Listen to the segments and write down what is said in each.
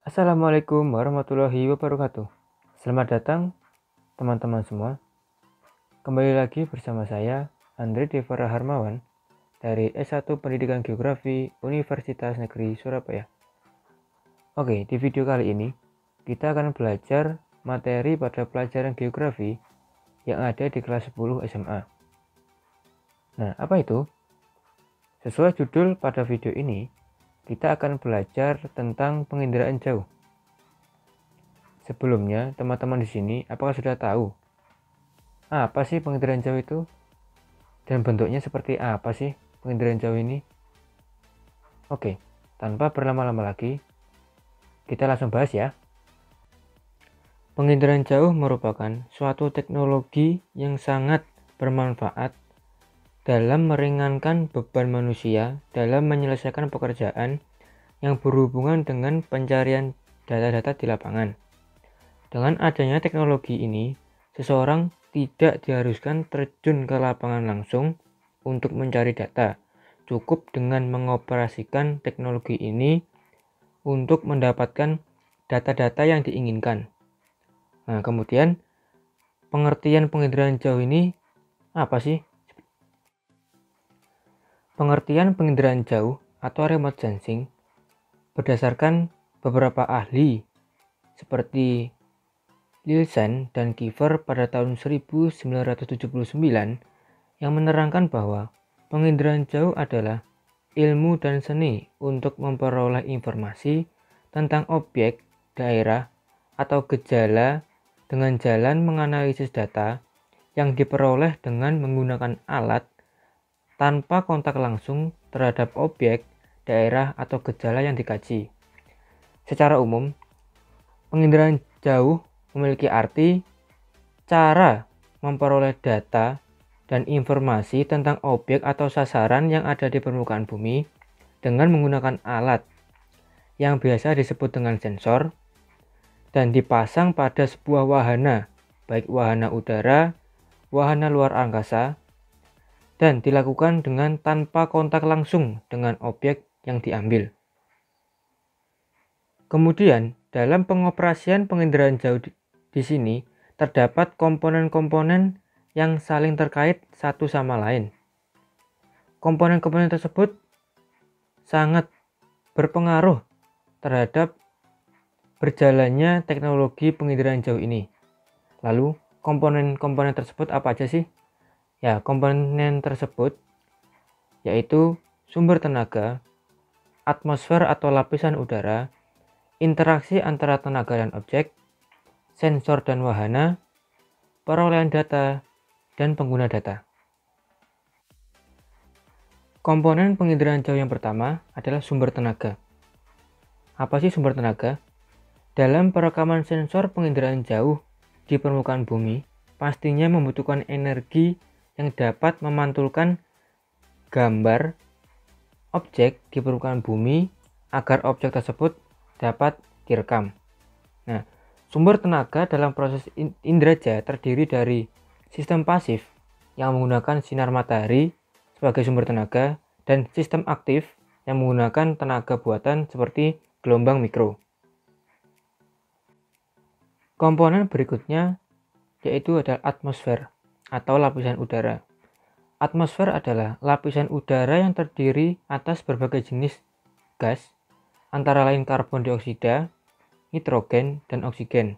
Assalamualaikum warahmatullahi wabarakatuh. Selamat datang teman-teman semua. Kembali lagi bersama saya, Andre Devara Harmawan, dari S1 Pendidikan Geografi Universitas Negeri Surabaya. Oke, di video kali ini, kita akan belajar materi pada pelajaran geografi yang ada di kelas 10 SMA. Nah, apa itu? Sesuai judul pada video ini, kita akan belajar tentang penginderaan jauh. Sebelumnya, teman-teman di sini apakah sudah tahu apa sih penginderaan jauh itu? Dan bentuknya seperti apa sih penginderaan jauh ini? Oke, tanpa berlama-lama lagi, kita langsung bahas ya. Penginderaan jauh merupakan suatu teknologi yang sangat bermanfaat dalam meringankan beban manusia dalam menyelesaikan pekerjaan yang berhubungan dengan pencarian data-data di lapangan. Dengan adanya teknologi ini, seseorang tidak diharuskan terjun ke lapangan langsung untuk mencari data. Cukup dengan mengoperasikan teknologi ini untuk mendapatkan data-data yang diinginkan. Nah, kemudian pengertian penginderaan jauh ini apa sih? Pengertian penginderaan jauh atau remote sensing berdasarkan beberapa ahli seperti Nielsen dan Kiefer pada tahun 1979 yang menerangkan bahwa penginderaan jauh adalah ilmu dan seni untuk memperoleh informasi tentang objek, daerah, atau gejala dengan jalan menganalisis data yang diperoleh dengan menggunakan alat tanpa kontak langsung terhadap objek, daerah, atau gejala yang dikaji. Secara umum, penginderaan jauh memiliki arti cara memperoleh data dan informasi tentang objek atau sasaran yang ada di permukaan bumi dengan menggunakan alat yang biasa disebut dengan sensor dan dipasang pada sebuah wahana, baik wahana udara, wahana luar angkasa, dan dilakukan dengan tanpa kontak langsung dengan objek yang diambil. Kemudian, dalam pengoperasian penginderaan jauh di sini terdapat komponen-komponen yang saling terkait satu sama lain. Komponen-komponen tersebut sangat berpengaruh terhadap berjalannya teknologi penginderaan jauh ini. Lalu, komponen-komponen tersebut apa aja sih? Ya, komponen tersebut yaitu sumber tenaga, atmosfer atau lapisan udara, interaksi antara tenaga dan objek, sensor dan wahana, perolehan data, dan pengguna data. Komponen penginderaan jauh yang pertama adalah sumber tenaga. Apa sih sumber tenaga? Dalam perekaman sensor penginderaan jauh di permukaan bumi, pastinya membutuhkan energi yang dapat memantulkan gambar objek di permukaan bumi agar objek tersebut dapat direkam. Nah, sumber tenaga dalam proses inderaja terdiri dari sistem pasif yang menggunakan sinar matahari sebagai sumber tenaga dan sistem aktif yang menggunakan tenaga buatan seperti gelombang mikro. Komponen berikutnya yaitu adalah atmosfer atau lapisan udara. Atmosfer adalah lapisan udara yang terdiri atas berbagai jenis gas, antara lain karbon dioksida, nitrogen, dan oksigen.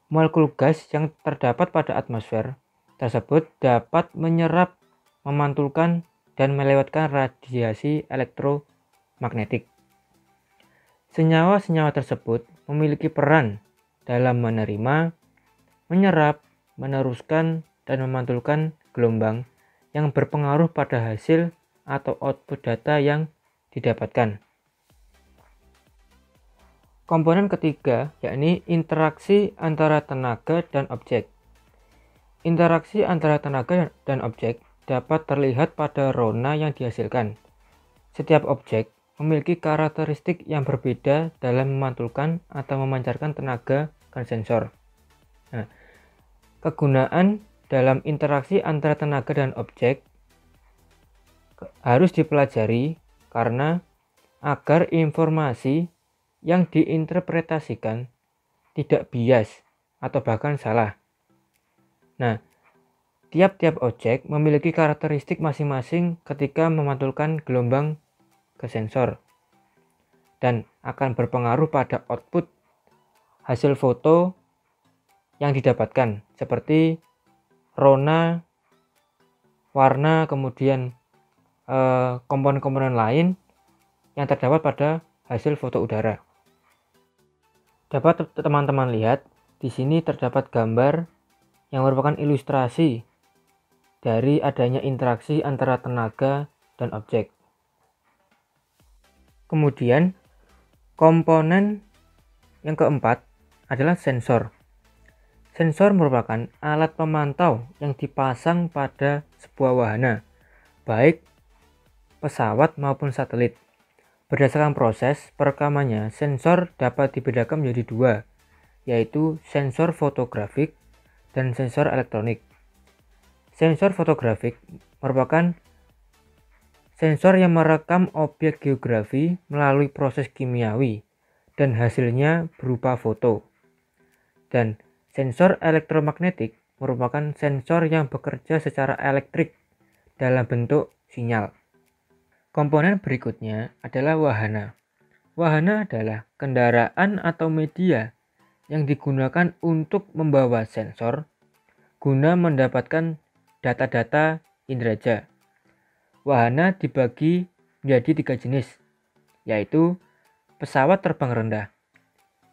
Molekul gas yang terdapat pada atmosfer tersebut dapat menyerap, memantulkan, dan melewatkan radiasi elektromagnetik. Senyawa-senyawa tersebut memiliki peran dalam menerima, menyerap, meneruskan, dan memantulkan gelombang yang berpengaruh pada hasil atau output data yang didapatkan. Komponen ketiga yakni interaksi antara tenaga dan objek. Interaksi antara tenaga dan objek dapat terlihat pada rona yang dihasilkan. Setiap objek memiliki karakteristik yang berbeda dalam memantulkan atau memancarkan tenaga dan sensor. Nah, kegunaan dalam interaksi antara tenaga dan objek harus dipelajari karena agar informasi yang diinterpretasikan tidak bias atau bahkan salah. Nah, tiap-tiap objek memiliki karakteristik masing-masing ketika memantulkan gelombang ke sensor dan akan berpengaruh pada output hasil foto yang didapatkan seperti rona, warna, kemudian komponen-komponen lain yang terdapat pada hasil foto udara. Dapat teman-teman lihat, di sini terdapat gambar yang merupakan ilustrasi dari adanya interaksi antara tenaga dan objek. Kemudian, komponen yang keempat adalah sensor. Sensor merupakan alat pemantau yang dipasang pada sebuah wahana, baik pesawat maupun satelit. Berdasarkan proses perekamannya, sensor dapat dibedakan menjadi dua, yaitu sensor fotografik dan sensor elektronik. Sensor fotografik merupakan sensor yang merekam objek geografi melalui proses kimiawi dan hasilnya berupa foto. Dan sensor elektromagnetik merupakan sensor yang bekerja secara elektrik dalam bentuk sinyal. Komponen berikutnya adalah wahana. Wahana adalah kendaraan atau media yang digunakan untuk membawa sensor guna mendapatkan data-data inderaja. Wahana dibagi menjadi 3 jenis, yaitu pesawat terbang rendah,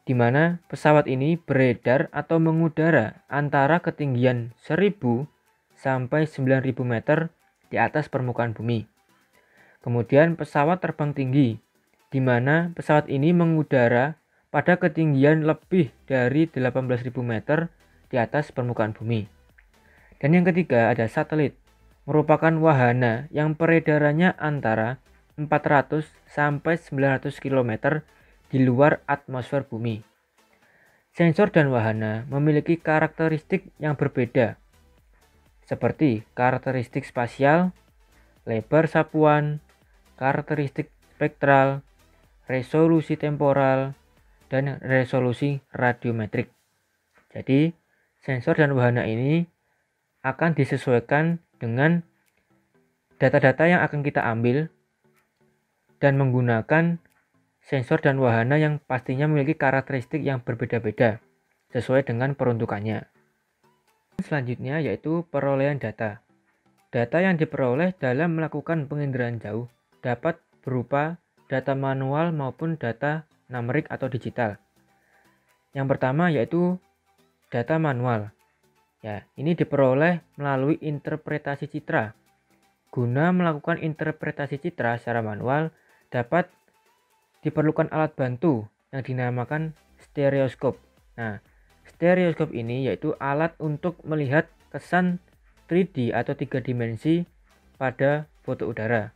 di mana pesawat ini beredar atau mengudara antara ketinggian 1000 sampai 9000 meter di atas permukaan bumi. Kemudian pesawat terbang tinggi, di mana pesawat ini mengudara pada ketinggian lebih dari 18.000 meter di atas permukaan bumi. Dan yang ketiga ada satelit, merupakan wahana yang peredarannya antara 400 sampai 900 km di luar atmosfer bumi. Sensor dan wahana memiliki karakteristik yang berbeda, seperti karakteristik spasial, lebar sapuan, karakteristik spektral, resolusi temporal, dan resolusi radiometrik. Jadi, sensor dan wahana ini akan disesuaikan dengan data-data yang akan kita ambil dan menggunakan sensor dan wahana yang pastinya memiliki karakteristik yang berbeda-beda sesuai dengan peruntukannya. Selanjutnya yaitu perolehan data. Data yang diperoleh dalam melakukan penginderaan jauh dapat berupa data manual maupun data numerik atau digital. Yang pertama yaitu data manual. Ya, ini diperoleh melalui interpretasi citra. Guna melakukan interpretasi citra secara manual dapat diperlukan alat bantu yang dinamakan stereoskop. Nah, stereoskop ini yaitu alat untuk melihat kesan 3D atau 3 dimensi pada foto udara.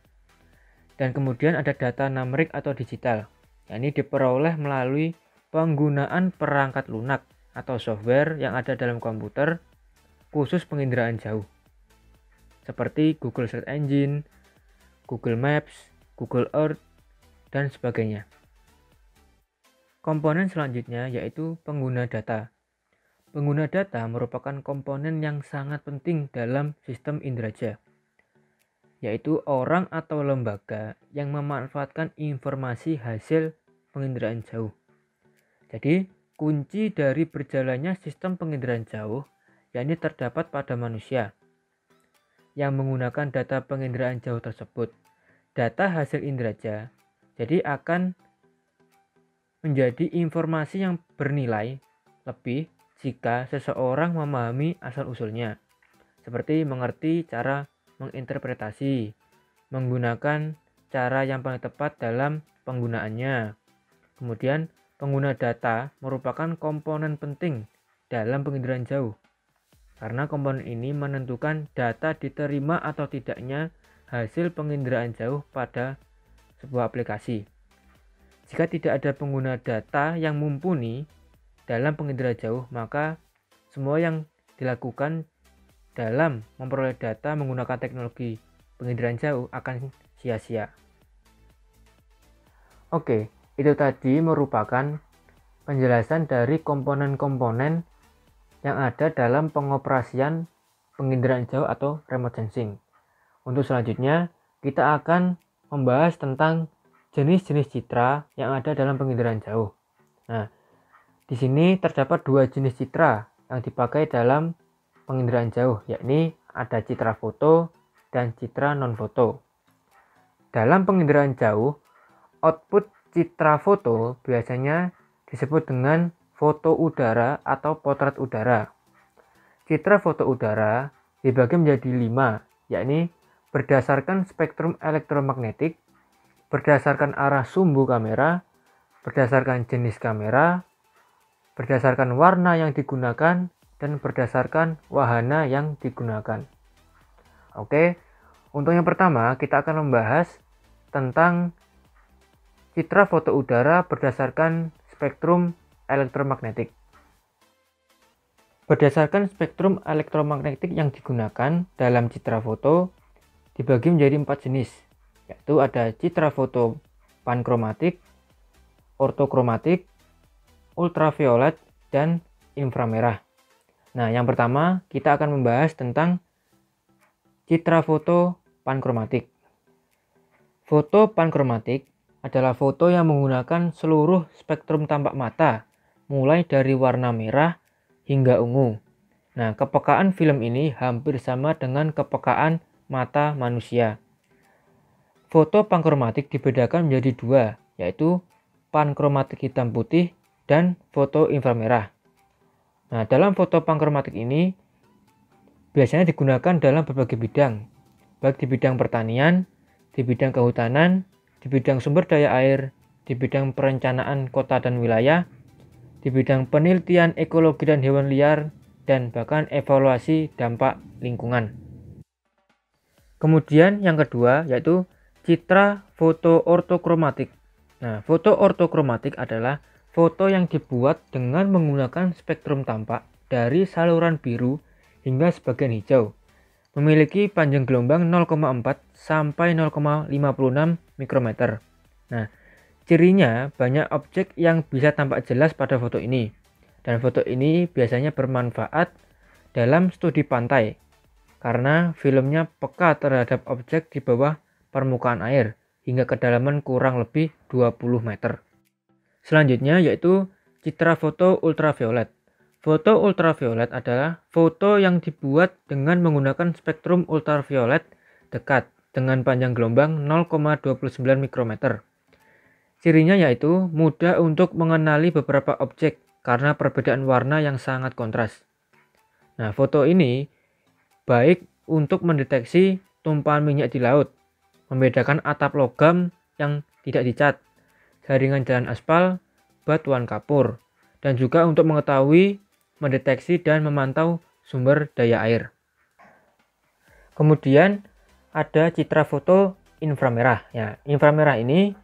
Dan kemudian ada data numerik atau digital. Ini diperoleh melalui penggunaan perangkat lunak atau software yang ada dalam komputer khusus penginderaan jauh. Seperti Google Search Engine, Google Maps, Google Earth, dan sebagainya. Komponen selanjutnya yaitu pengguna data. Pengguna data merupakan komponen yang sangat penting dalam sistem inderaja, yaitu orang atau lembaga yang memanfaatkan informasi hasil penginderaan jauh. Jadi, kunci dari berjalannya sistem penginderaan jauh yakni terdapat pada manusia yang menggunakan data penginderaan jauh tersebut. Data hasil inderaja jadi akan menjadi informasi yang bernilai lebih jika seseorang memahami asal-usulnya, seperti mengerti cara menginterpretasi, menggunakan cara yang paling tepat dalam penggunaannya. Kemudian, pengguna data merupakan komponen penting dalam penginderaan jauh, karena komponen ini menentukan data diterima atau tidaknya hasil penginderaan jauh pada sebuah aplikasi. Jika tidak ada pengguna data yang mumpuni dalam penginderaan jauh, maka semua yang dilakukan dalam memperoleh data menggunakan teknologi penginderaan jauh akan sia-sia. Oke, itu tadi merupakan penjelasan dari komponen-komponen yang ada dalam pengoperasian penginderaan jauh atau remote sensing. Untuk selanjutnya, kita akan membahas tentang jenis-jenis citra yang ada dalam penginderaan jauh. Nah, di sini terdapat dua jenis citra yang dipakai dalam penginderaan jauh, yakni ada citra foto dan citra non-foto. Dalam penginderaan jauh, output citra foto biasanya disebut dengan foto udara atau potret udara. Citra foto udara dibagi menjadi 5, yakni berdasarkan spektrum elektromagnetik, berdasarkan arah sumbu kamera, berdasarkan jenis kamera, berdasarkan warna yang digunakan, dan berdasarkan wahana yang digunakan. Oke, untuk yang pertama kita akan membahas tentang citra foto udara berdasarkan spektrum elektromagnetik. Berdasarkan spektrum elektromagnetik yang digunakan dalam citra foto dibagi menjadi 4 jenis, yaitu ada citra foto pankromatik, ortokromatik, ultraviolet, dan inframerah. Nah, yang pertama kita akan membahas tentang citra foto pankromatik. Foto pankromatik adalah foto yang menggunakan seluruh spektrum tampak mata, mulai dari warna merah hingga ungu. Nah, kepekaan film ini hampir sama dengan kepekaan mata manusia. Foto pankromatik dibedakan menjadi dua, yaitu pankromatik hitam putih dan foto inframerah. Nah, dalam foto pankromatik ini biasanya digunakan dalam berbagai bidang, baik di bidang pertanian, di bidang kehutanan, di bidang sumber daya air, di bidang perencanaan kota dan wilayah, di bidang penelitian ekologi dan hewan liar, dan bahkan evaluasi dampak lingkungan. Kemudian yang kedua yaitu citra foto ortokromatik. Nah, foto ortokromatik adalah foto yang dibuat dengan menggunakan spektrum tampak dari saluran biru hingga sebagian hijau, memiliki panjang gelombang 0,4 sampai 0,56 mikrometer. Nah, cirinya banyak objek yang bisa tampak jelas pada foto ini. Dan foto ini biasanya bermanfaat dalam studi pantai karena filmnya peka terhadap objek di bawah permukaan air hingga kedalaman kurang lebih 20 meter. Selanjutnya yaitu citra foto ultraviolet. Foto ultraviolet adalah foto yang dibuat dengan menggunakan spektrum ultraviolet dekat dengan panjang gelombang 0,29 mikrometer. Cirinya yaitu mudah untuk mengenali beberapa objek karena perbedaan warna yang sangat kontras. Nah, foto ini baik untuk mendeteksi tumpahan minyak di laut, membedakan atap logam yang tidak dicat, jaringan jalan aspal, batuan kapur, dan juga untuk mengetahui, mendeteksi, dan memantau sumber daya air. Kemudian ada citra foto inframerah. Ya, inframerah ini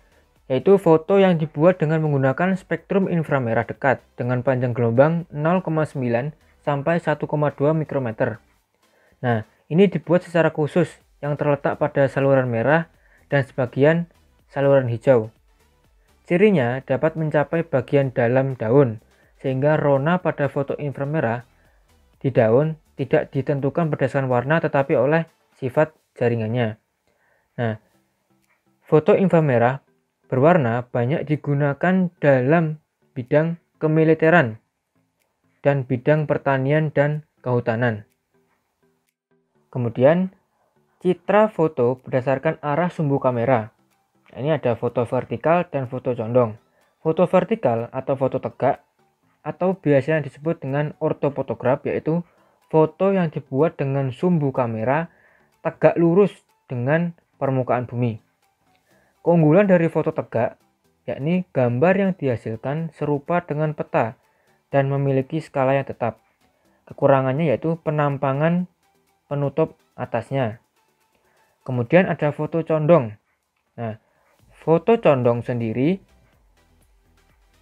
yaitu foto yang dibuat dengan menggunakan spektrum inframerah dekat dengan panjang gelombang 0,9 sampai 1,2 mikrometer. Nah, ini dibuat secara khusus yang terletak pada saluran merah dan sebagian saluran hijau. Cirinya dapat mencapai bagian dalam daun, sehingga rona pada foto inframerah di daun tidak ditentukan berdasarkan warna tetapi oleh sifat jaringannya. Nah, foto inframerah berwarna banyak digunakan dalam bidang kemiliteran dan bidang pertanian dan kehutanan. Kemudian, citra foto berdasarkan arah sumbu kamera. Nah, ini ada foto vertikal dan foto condong. Foto vertikal atau foto tegak atau biasanya disebut dengan ortofotograf, yaitu foto yang dibuat dengan sumbu kamera tegak lurus dengan permukaan bumi. Keunggulan dari foto tegak yakni gambar yang dihasilkan serupa dengan peta dan memiliki skala yang tetap. Kekurangannya yaitu penampangan penutup atasnya. Kemudian ada foto condong. Nah, foto condong sendiri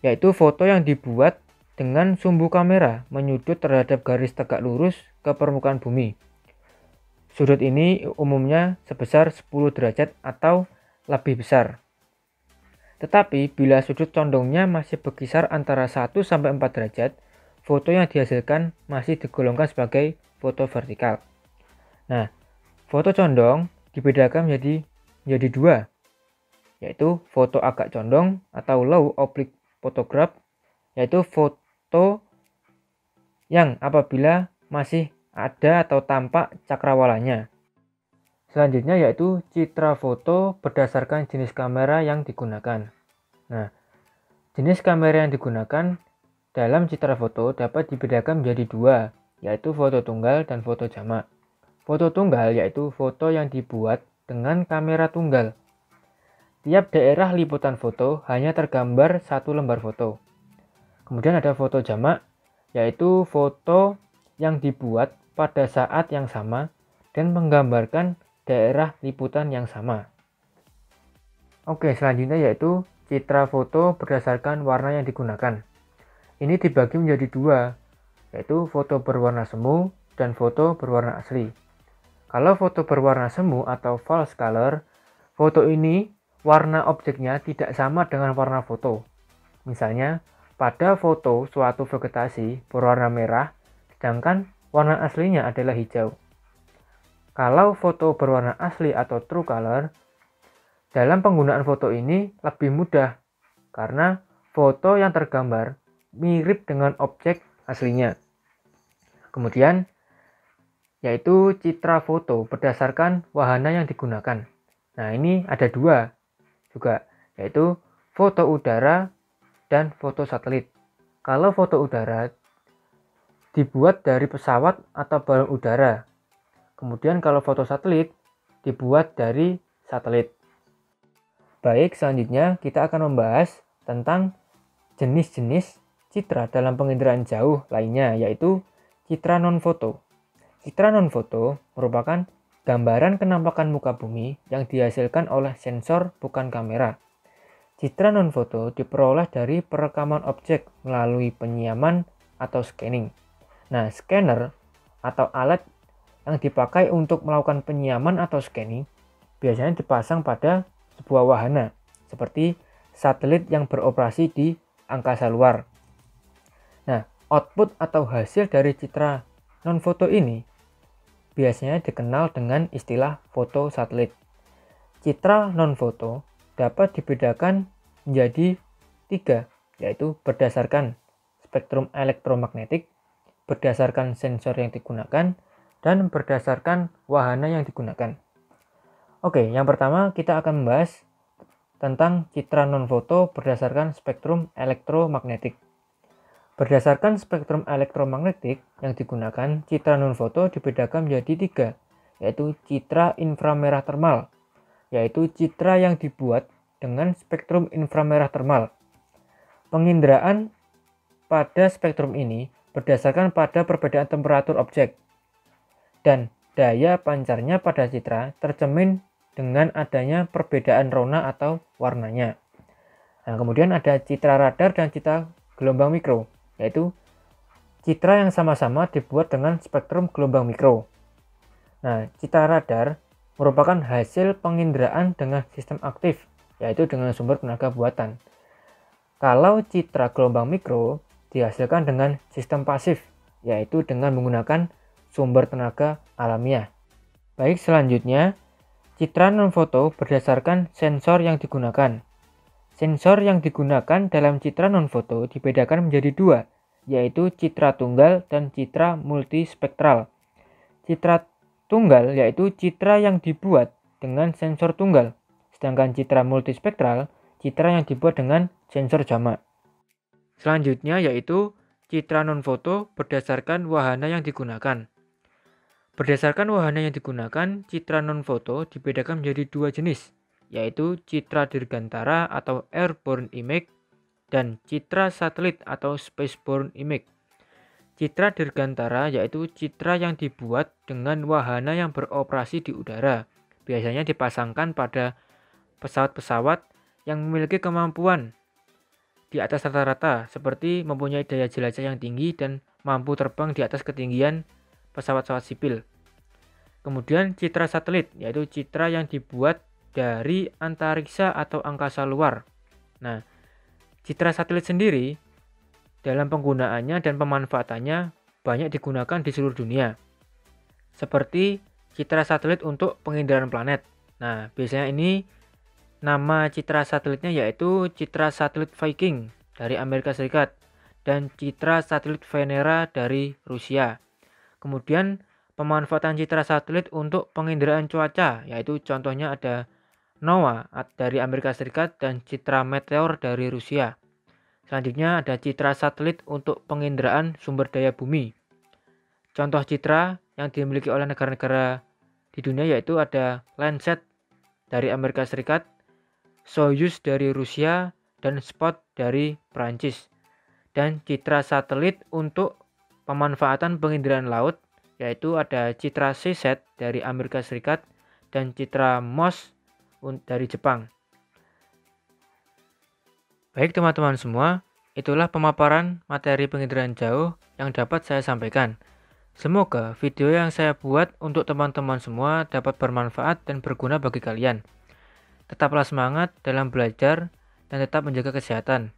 yaitu foto yang dibuat dengan sumbu kamera menyudut terhadap garis tegak lurus ke permukaan bumi. Sudut ini umumnya sebesar 10 derajat atau lebih besar. Tetapi bila sudut condongnya masih berkisar antara 1 sampai 4 derajat, foto yang dihasilkan masih digolongkan sebagai foto vertikal. Nah, foto condong dibedakan menjadi dua, yaitu foto agak condong atau low oblique photograph, yaitu foto yang apabila masih ada atau tampak cakrawalanya. Selanjutnya yaitu citra foto berdasarkan jenis kamera yang digunakan. Nah, jenis kamera yang digunakan dalam citra foto dapat dibedakan menjadi dua, yaitu foto tunggal dan foto jamak. Foto tunggal yaitu foto yang dibuat dengan kamera tunggal. Tiap daerah liputan foto hanya tergambar satu lembar foto. Kemudian ada foto jamak, yaitu foto yang dibuat pada saat yang sama dan menggambarkan daerah liputan yang sama. Oke, selanjutnya yaitu citra foto berdasarkan warna yang digunakan. Ini dibagi menjadi dua, yaitu foto berwarna semu dan foto berwarna asli. Kalau foto berwarna semu atau false color, foto ini warna objeknya tidak sama dengan warna foto. Misalnya, pada foto suatu vegetasi berwarna merah, sedangkan warna aslinya adalah hijau. Kalau foto berwarna asli atau true color, dalam penggunaan foto ini lebih mudah karena foto yang tergambar mirip dengan objek aslinya. Kemudian, yaitu citra foto berdasarkan wahana yang digunakan. Nah, ini ada dua juga, yaitu foto udara dan foto satelit. Kalau foto udara dibuat dari pesawat atau balon udara. Kemudian kalau foto satelit dibuat dari satelit. Baik, selanjutnya kita akan membahas tentang jenis-jenis citra dalam penginderaan jauh lainnya, yaitu citra non-foto. Citra non-foto merupakan gambaran kenampakan muka bumi yang dihasilkan oleh sensor bukan kamera. Citra non-foto diperoleh dari perekaman objek melalui penyiaman atau scanning. Nah, scanner atau alat yang dipakai untuk melakukan penyiaman atau scanning biasanya dipasang pada sebuah wahana, seperti satelit yang beroperasi di angkasa luar. Nah, output atau hasil dari citra non-foto ini biasanya dikenal dengan istilah foto satelit. Citra non-foto dapat dibedakan menjadi tiga, yaitu berdasarkan spektrum elektromagnetik, berdasarkan sensor yang digunakan, dan berdasarkan wahana yang digunakan. Oke, yang pertama kita akan membahas tentang citra non-foto berdasarkan spektrum elektromagnetik. Berdasarkan spektrum elektromagnetik yang digunakan, citra non-foto dibedakan menjadi tiga, yaitu citra inframerah termal, yaitu citra yang dibuat dengan spektrum inframerah termal. Penginderaan pada spektrum ini berdasarkan pada perbedaan temperatur objek, dan daya pancarnya pada citra tercermin dengan adanya perbedaan rona atau warnanya. Nah, kemudian ada citra radar dan citra gelombang mikro, yaitu citra yang sama-sama dibuat dengan spektrum gelombang mikro. Nah, citra radar merupakan hasil penginderaan dengan sistem aktif, yaitu dengan sumber tenaga buatan. Kalau citra gelombang mikro dihasilkan dengan sistem pasif, yaitu dengan menggunakan sumber tenaga alamiah. Baik, selanjutnya citra non-foto berdasarkan sensor yang digunakan. Sensor yang digunakan dalam citra non-foto dibedakan menjadi dua, yaitu citra tunggal dan citra multispektral. Citra tunggal yaitu citra yang dibuat dengan sensor tunggal, sedangkan citra multispektral citra yang dibuat dengan sensor jamak. Selanjutnya yaitu citra non-foto berdasarkan wahana yang digunakan. Berdasarkan wahana yang digunakan, citra non-foto dibedakan menjadi dua jenis, yaitu citra dirgantara atau airborne image dan citra satelit atau spaceborne image. Citra dirgantara yaitu citra yang dibuat dengan wahana yang beroperasi di udara, biasanya dipasangkan pada pesawat-pesawat yang memiliki kemampuan di atas rata-rata, seperti mempunyai daya jelajah yang tinggi dan mampu terbang di atas ketinggian pesawat-pesawat sipil. Kemudian citra satelit, yaitu citra yang dibuat dari antariksa atau angkasa luar. Nah, citra satelit sendiri dalam penggunaannya dan pemanfaatannya banyak digunakan di seluruh dunia. Seperti citra satelit untuk penginderaan planet. Nah, biasanya ini nama citra satelitnya yaitu citra satelit Viking dari Amerika Serikat dan citra satelit Venera dari Rusia. Kemudian pemanfaatan citra satelit untuk penginderaan cuaca, yaitu contohnya ada NOAA dari Amerika Serikat dan citra meteor dari Rusia. Selanjutnya ada citra satelit untuk penginderaan sumber daya bumi. Contoh citra yang dimiliki oleh negara-negara di dunia yaitu ada Landsat dari Amerika Serikat, Soyuz dari Rusia, dan Spot dari Prancis. Dan citra satelit untuk pemanfaatan penginderaan laut yaitu ada citra Seasat dari Amerika Serikat dan citra MOSS dari Jepang. Baik teman-teman semua, itulah pemaparan materi penginderaan jauh yang dapat saya sampaikan. Semoga video yang saya buat untuk teman-teman semua dapat bermanfaat dan berguna bagi kalian. Tetaplah semangat dalam belajar dan tetap menjaga kesehatan.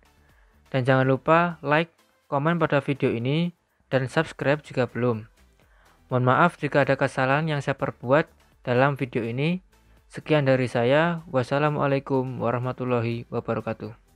Dan jangan lupa like, komen pada video ini, dan subscribe jika belum. Mohon maaf jika ada kesalahan yang saya perbuat dalam video ini. Sekian dari saya. Wassalamualaikum warahmatullahi wabarakatuh.